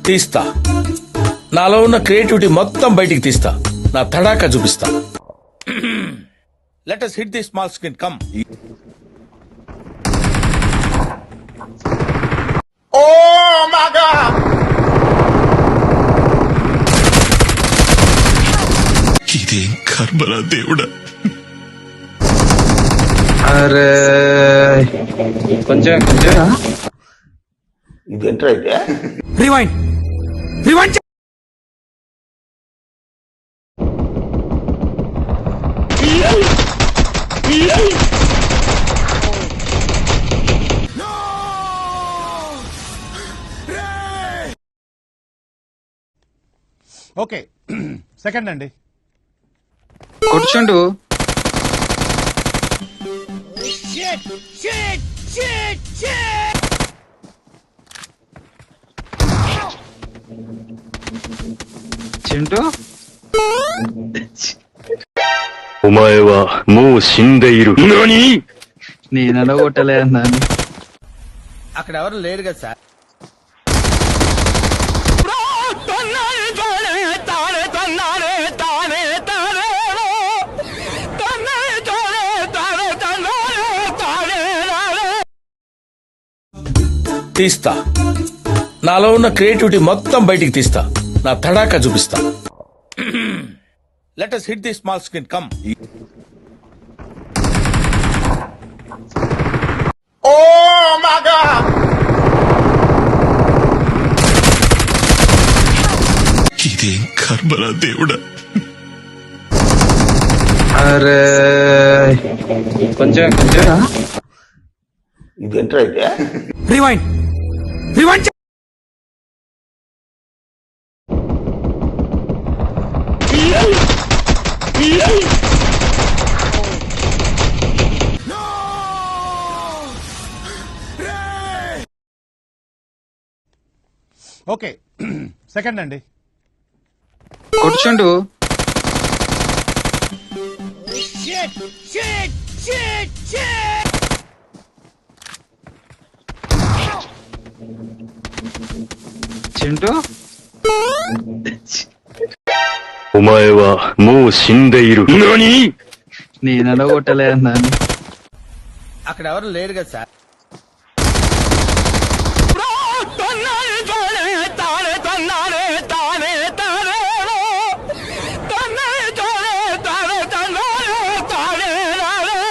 తీస్తా. నాలో ఉన్న క్రియేటివిటీ మొత్తం బయటికి తీస్తా. నా తడాకా చూపిస్తా. Let us hit the small screen. Come. Oh my God! ఇదేం కర్మరా దేవుడా. అరే కొంచెం ఇదేంట్రా అయితే రివైండ్. ఓకే సెకండ్ అండి. కూర్చుండు. చింటూ お前はもう死んでいる。何？ నేను అడగొట్టలే అన్నాను. అక్కడ ఎవరు లేరు కదా సార్. తీస్తా. నాలో ఉన్న క్రియేటివిటీ మొత్తం బయటికి తీస్తా. నా తడాకా చూపిస్తా. Let us hit the small screen. Come. Oh my God! ఇదేం కర్మరా దేవుడా. అరే కొంచెం ఇదేంట్రా అయితే రివైండ్. ఓకే సెకండ్ అండి. కూర్చుండు. చింటూ お前はもう死んでいる。何？ నేను అడగొట్టలే అన్నాను. అక్కడ ఎవరు లేరు కదా సార్.